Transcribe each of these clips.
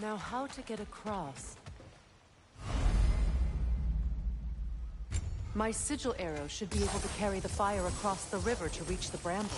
Now how to get across? My sigil arrow should be able to carry the fire across the river to reach the bramble.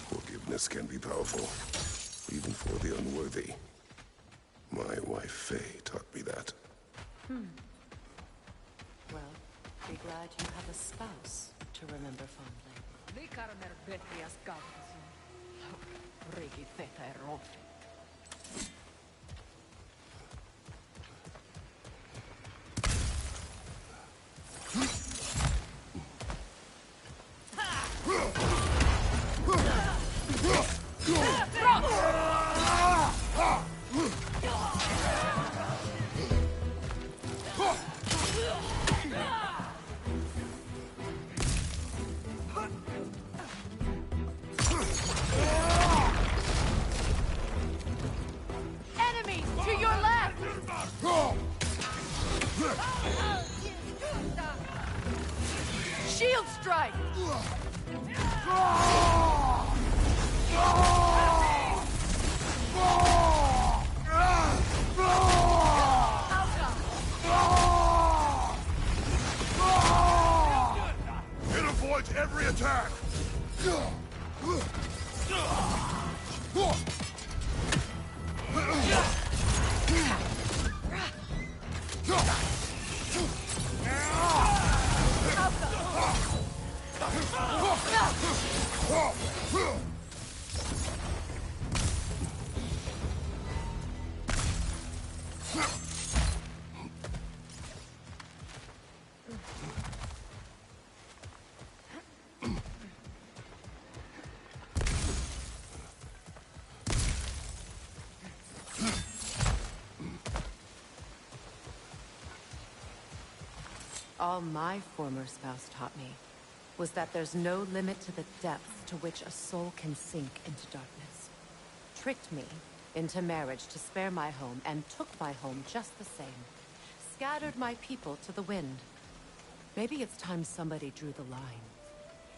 Forgiveness can be powerful, even for the unworthy. My wife Faye taught me that. Well, be glad you have a spouse to remember fondly. Shield strike! All my former spouse taught me was that there's no limit to the depth to which a soul can sink into darkness. Tricked me into marriage to spare my home and took my home just the same. Scattered my people to the wind. Maybe it's time somebody drew the line.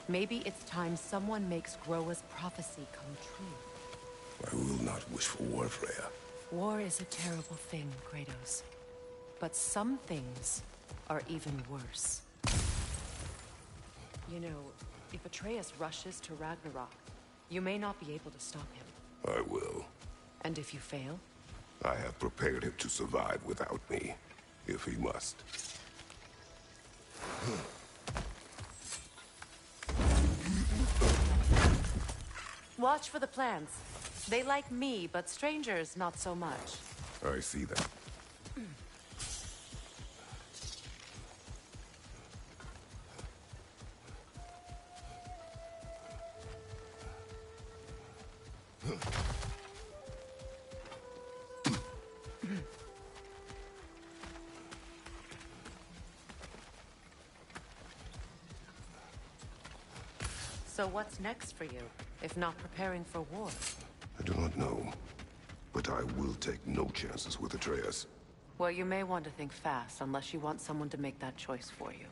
Maybe it's time someone makes Groa's prophecy come true. I will not wish for war, Freya. War is a terrible thing, Kratos. But some things are even worse. You know, if Atreus rushes to Ragnarok, you may not be able to stop him. I will. And if you fail? I have prepared him to survive without me, if he must. Watch for the plants. They like me, but strangers not so much. I see that. So what's next for you, if not preparing for war? I do not know, but I will take no chances with Atreus. Well, you may want to think fast, unless you want someone to make that choice for you.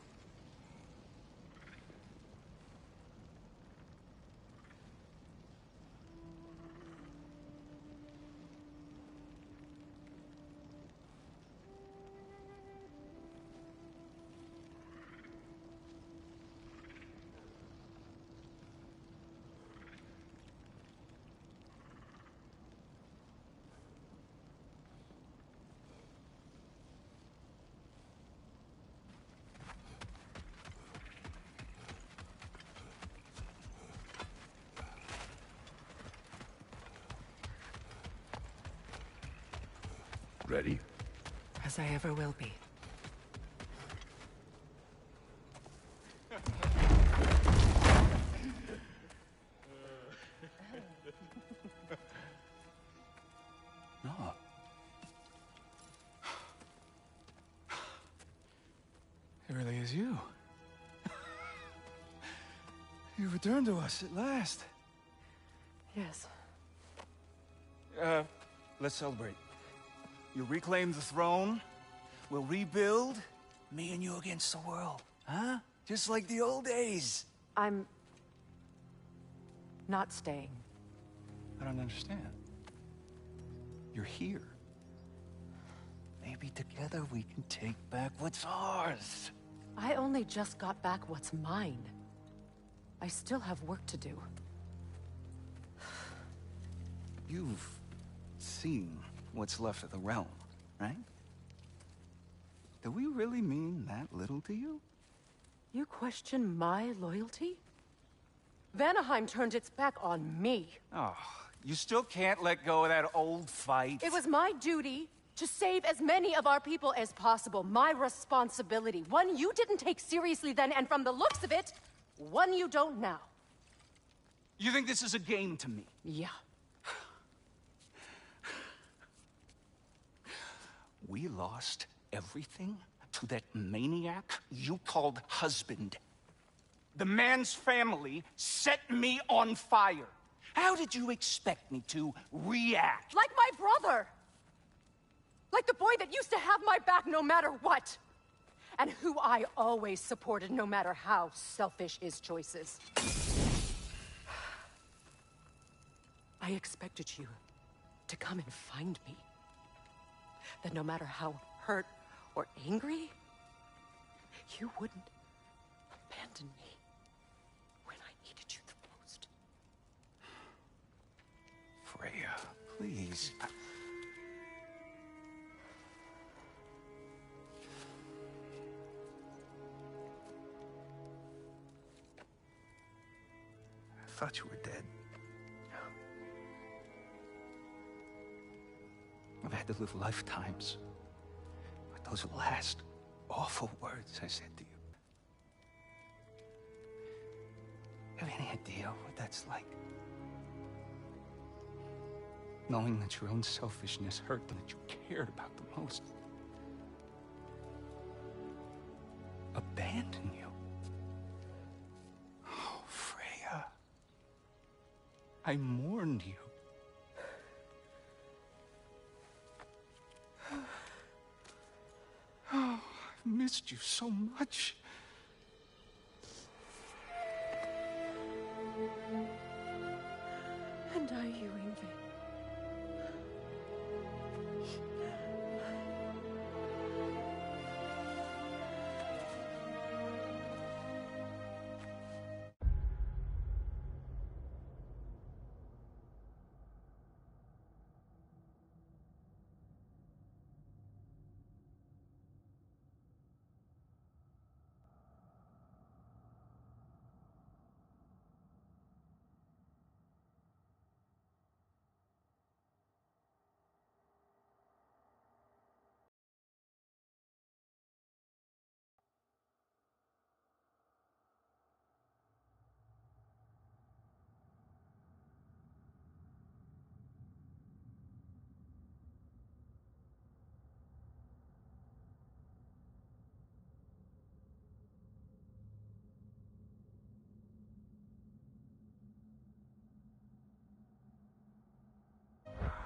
Ready? As I ever will be. No. It really is you. You returned to us at last. Yes. Let's celebrate. You reclaim the throne, we'll rebuild, me and you against the world, huh? Just like the old days. I'm not staying. I don't understand. You're here. Maybe together we can take back what's ours. I only just got back what's mine. I still have work to do. You've seen what's left of the realm, right? Do we really mean that little to you? You question my loyalty? Vanaheim turned its back on me. Oh, you still can't let go of that old fight? It was my duty to save as many of our people as possible. My responsibility. One you didn't take seriously then, and from the looks of it, one you don't now. You think this is a game to me? Yeah. We lost everything to that maniac you called husband. The man's family set me on fire. How did you expect me to react? Like my brother! Like the boy that used to have my back no matter what! And who I always supported no matter how selfish his choices. I expected you to come and find me. That no matter how hurt or angry, you wouldn't abandon me when I needed you the most. Freya, please. I thought you were dead. I've had to live lifetimes those last awful words I said to you. Have any idea what that's like? Knowing that your own selfishness hurt them that you cared about the most. Abandon you. Oh, Freya. I mourned you. Oh, I've missed you so much. And are you, Ingrid?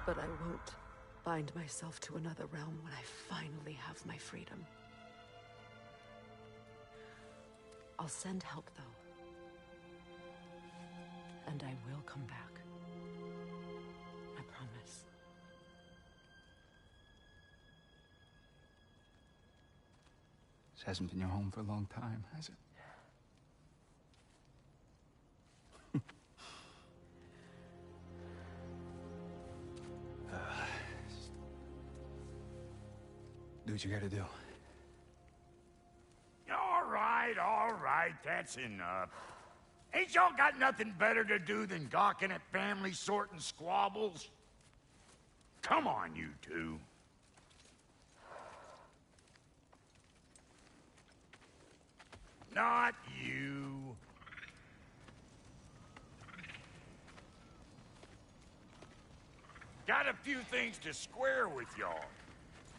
But I won't bind myself to another realm when I finally have my freedom. I'll send help, though. And I will come back. I promise. This hasn't been your home for a long time, has it? Do what you gotta do. All right, that's enough. Ain't y'all got nothing better to do than gawking at family sorting squabbles? Come on, you two. Not you. Got a few things to square with y'all.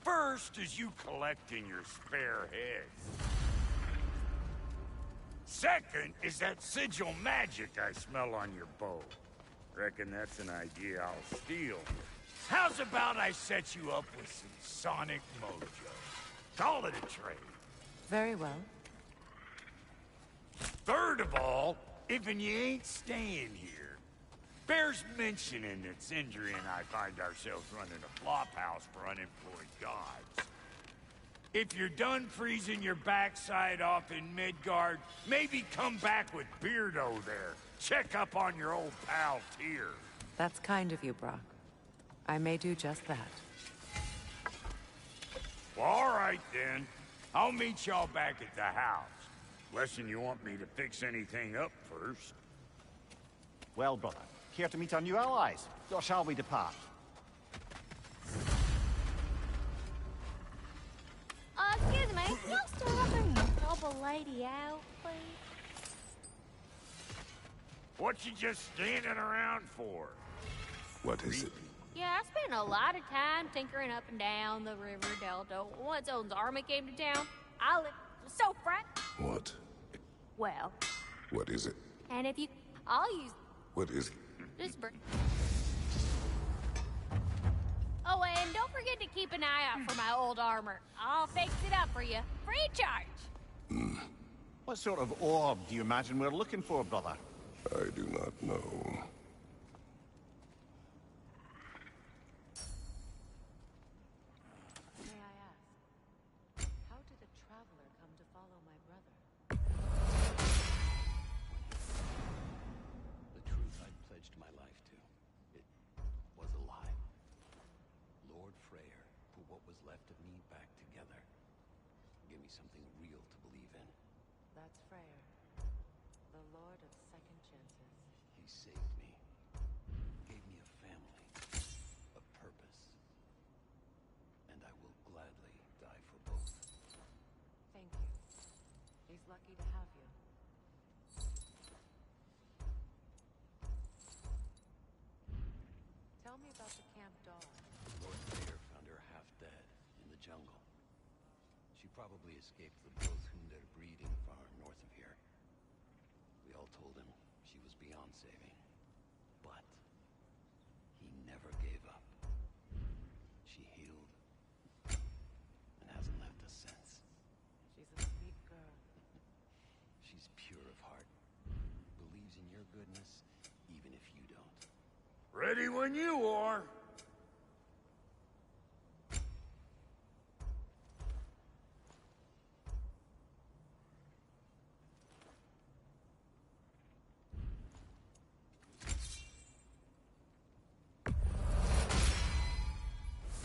First is you collecting your spare heads. Second is that sigil magic I smell on your bow. Reckon that's an idea I'll steal. How's about I set you up with some sonic mojo? Call it a trade. Very well. Third of all, if you ain't staying here, bears mentioning that Sindri and I find ourselves running a flophouse for unemployed gods. If you're done freezing your backside off in Midgard, maybe come back with Beardo there. Check up on your old pal Tyr. That's kind of you, Brock. I may do just that. Well, all right then. I'll meet y'all back at the house. Lesson you want me to fix anything up first. Well, brother, here to meet our new allies. Or shall we depart? Excuse me, y'all still helping help a lady out, please? What you just standing around for? What is it? Yeah, I spent a lot of time tinkering up and down the river delta. Once Odin's army came to town, I was so frightened. What? Well, What is it? and if you, I'll use What is it? this bird. Oh, and don't forget to keep an eye out for my old armor. I'll fix it up for you, free of charge. What sort of orb do you imagine we're looking for, brother? I do not know. May I ask, how did a traveler come to follow my brother? The truth I'd pledged my life to. It was a lie. Lord Freyr put what was left of me back together. Give me something real to believe in. That's Freyr, the Lord of Second Chances. He saved me. Gave me a family. A purpose. And I will gladly die for both. She probably escaped the Blothhunder breeding farm north of here. We all told him she was beyond saving. But he never gave up. She healed and hasn't left us since. She's a sweet girl. She's pure of heart. Believes in your goodness, even if you don't. Ready when you are.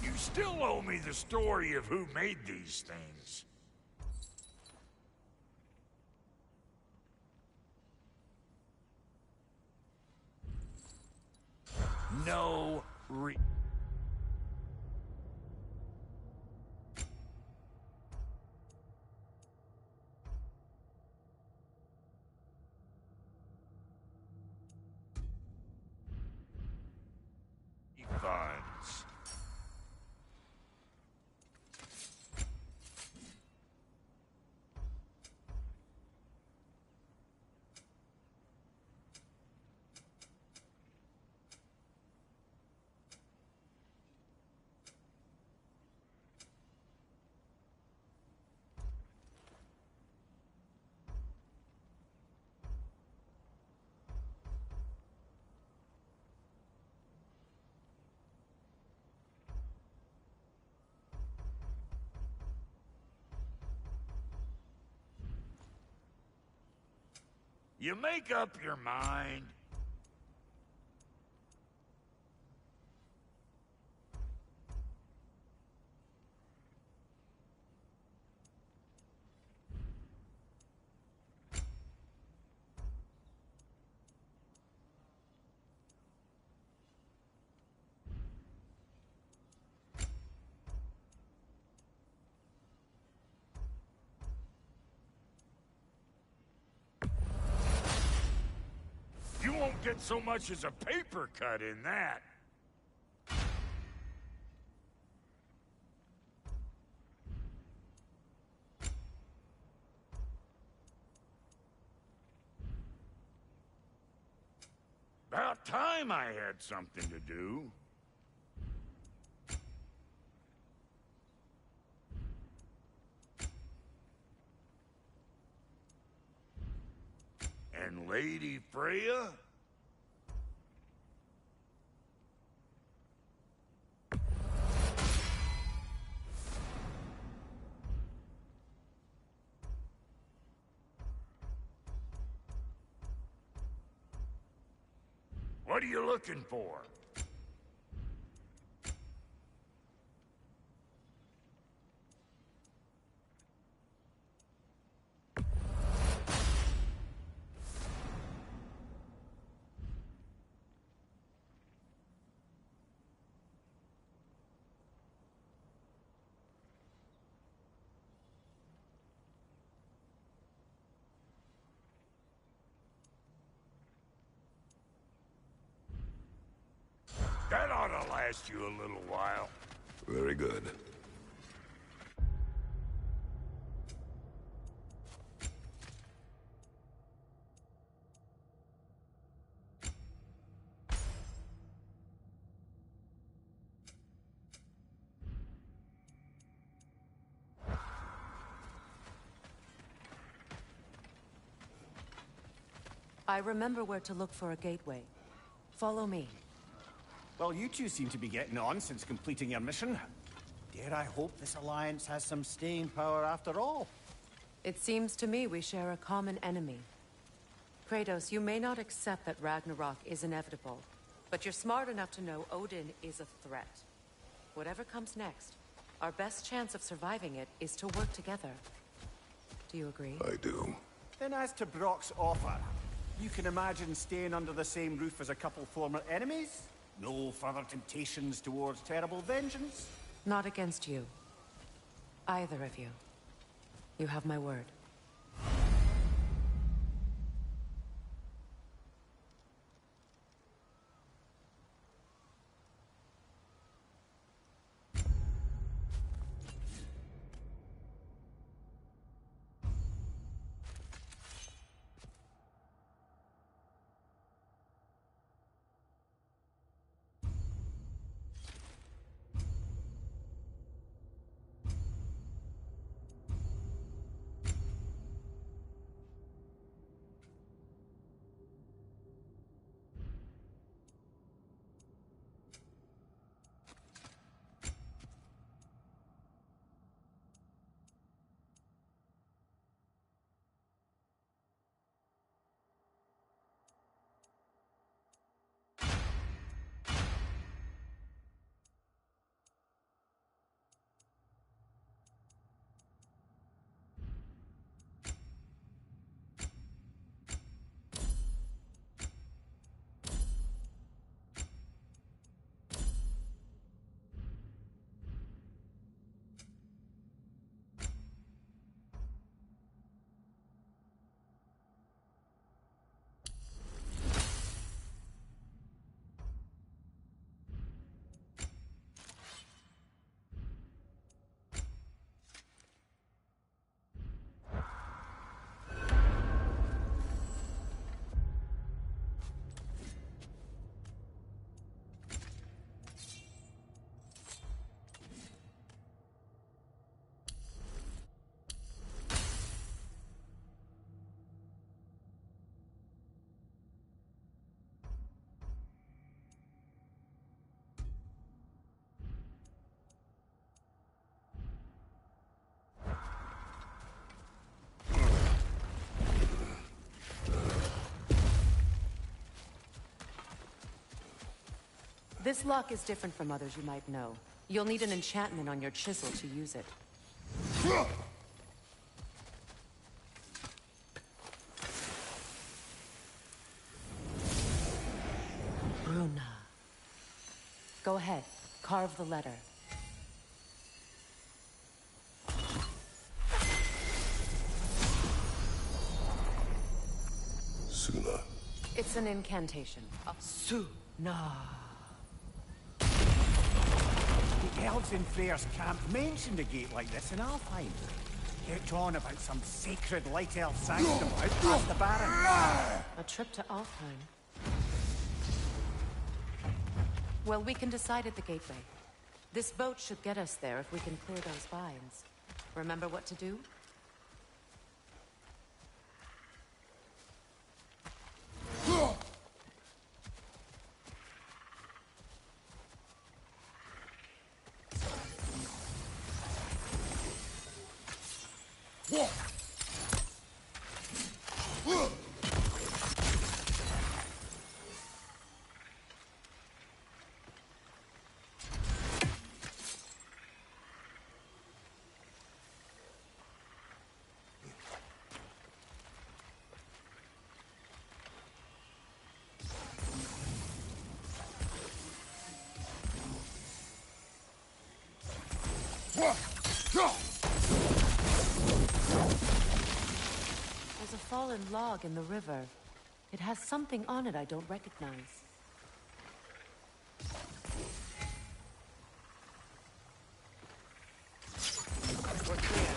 You still owe me the story of who made these things. No funds. You make up your mind. You won't get so much as a paper cut in that. About time I had something to do. And Lady Freya? What are you looking for? That ought to last you a little while. Very good. I remember where to look for a gateway. Follow me. Well, you two seem to be getting on since completing your mission. Dare I hope this alliance has some staying power after all? It seems to me we share a common enemy. Kratos, you may not accept that Ragnarok is inevitable, but you're smart enough to know Odin is a threat. Whatever comes next, our best chance of surviving it is to work together. Do you agree? I do. Then as to Brock's offer, you can imagine staying under the same roof as a couple former enemies? No further temptations towards terrible vengeance? Not against you. Either of you. You have my word. This lock is different from others you might know. You'll need an enchantment on your chisel to use it. Bruna. Go ahead. Carve the letter. Suna. It's an incantation. Suna. The elves in Freyr's camp mentioned a gate like this in Alfheim. Kept on about some sacred light elf sanctum out past the Baron. A trip to Alfheim. Well, we can decide at the gateway. This boat should get us there if we can clear those vines. Remember what to do? There's a fallen log in the river. It has something on it I don't recognize. We're clear.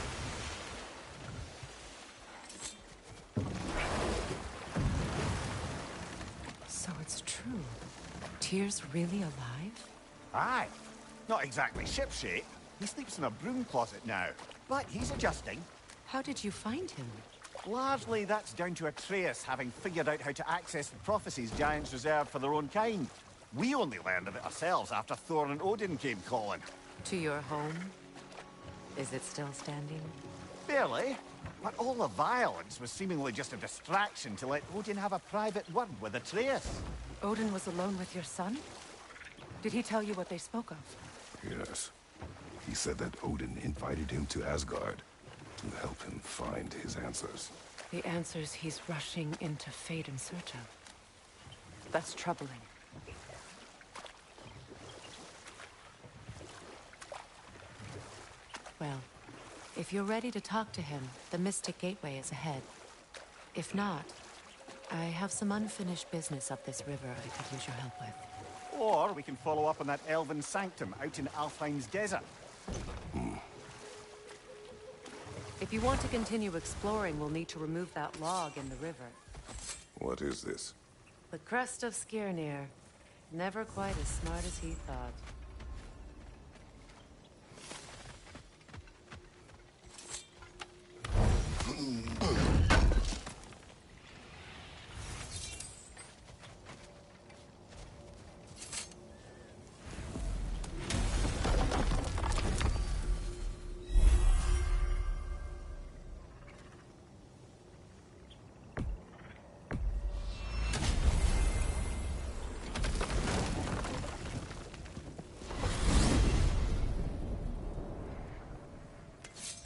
So it's true. Tyr's really alive? Aye. Not exactly shipshape. He sleeps in a broom closet now. But he's adjusting. How did you find him? Largely, that's down to Atreus having figured out how to access the prophecies giants reserve for their own kind. We only learned of it ourselves after Thor and Odin came calling. To your home? Is it still standing? Barely. But all the violence was seemingly just a distraction to let Odin have a private word with Atreus. Odin was alone with your son? Did he tell you what they spoke of? Yes. He said that Odin invited him to Asgard to help him find his answers. The answers he's rushing into fate in search of. That's troubling. Well, if you're ready to talk to him, the Mystic Gateway is ahead. If not, I have some unfinished business up this river I could use your help with. Or we can follow up on that elven sanctum out in Alfheim's desert. If you want to continue exploring, we'll need to remove that log in the river. What is this? The crest of Skirnir. Never quite as smart as he thought.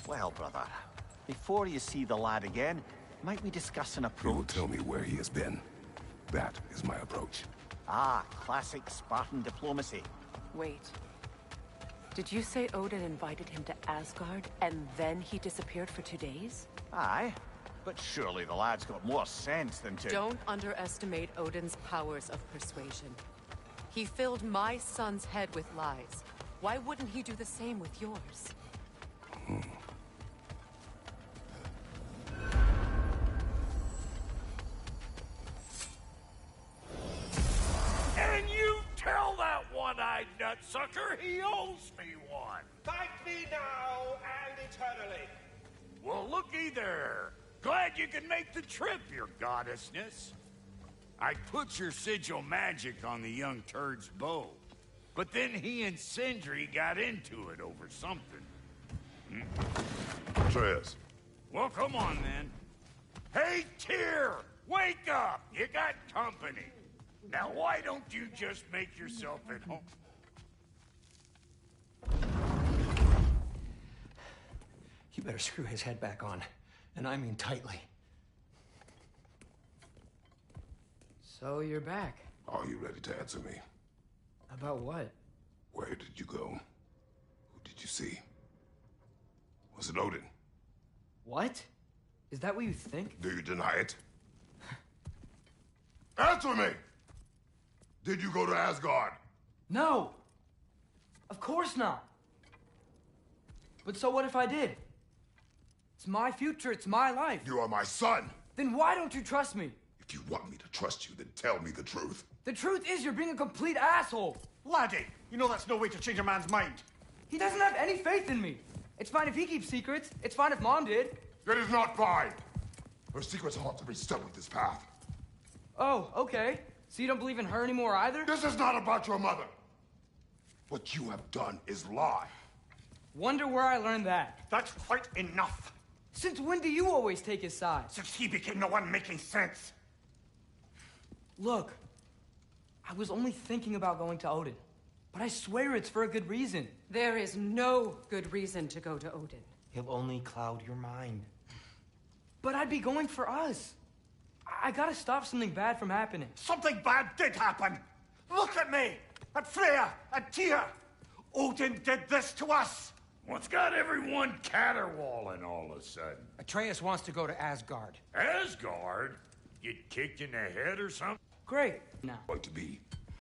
Well, brother, before you see the lad again, might we discuss an You will approach? tell me where he has been. That is my approach. Ah, classic Spartan diplomacy. Wait. Did you say Odin invited him to Asgard, and then he disappeared for 2 days? Aye, but surely the lad's got more sense than to... Don't underestimate Odin's powers of persuasion. He filled my son's head with lies. Why wouldn't he do the same with yours? And you tell that one-eyed nutsucker he owes me one. Thank me now and eternally. Well, looky there. Glad you can make the trip, your goddessness. I put your sigil magic on the young turd's bow, but then he and Sindri got into it over something. Atreus. Well, come on then. Hey, Tyr! Wake up! You got company. Now, why don't you just make yourself at home? You better screw his head back on, and I mean tightly. So you're back. Are you ready to answer me? About what? Where did you go? Who did you see? Was it Odin? What? Is that what you think? Do you deny it? Answer me! Did you go to Asgard? No! Of course not! But so what if I did? It's my future, it's my life. You are my son! Then why don't you trust me? If you want me to trust you, then tell me the truth. The truth is you're being a complete asshole! Laddie, you know that's no way to change a man's mind. He doesn't have any faith in me. It's fine if he keeps secrets. It's fine if Mom did. It is not fine! Her secrets ought to be stuck with this path. Oh, okay. So you don't believe in her anymore either? This is not about your mother. What you have done is lie. Wonder where I learned that. That's quite enough. Since when do you always take his side? Since he became the one making sense. Look, I was only thinking about going to Odin. But I swear it's for a good reason. There is no good reason to go to Odin. He'll only cloud your mind. But I'd be going for us. I gotta stop something bad from happening. Something bad did happen. Look at me, at Freya, at Tyr. Odin did this to us. What's got everyone caterwauling all of a sudden? Atreus wants to go to Asgard. Asgard? Get kicked in the head or something? Great. Now, Going to be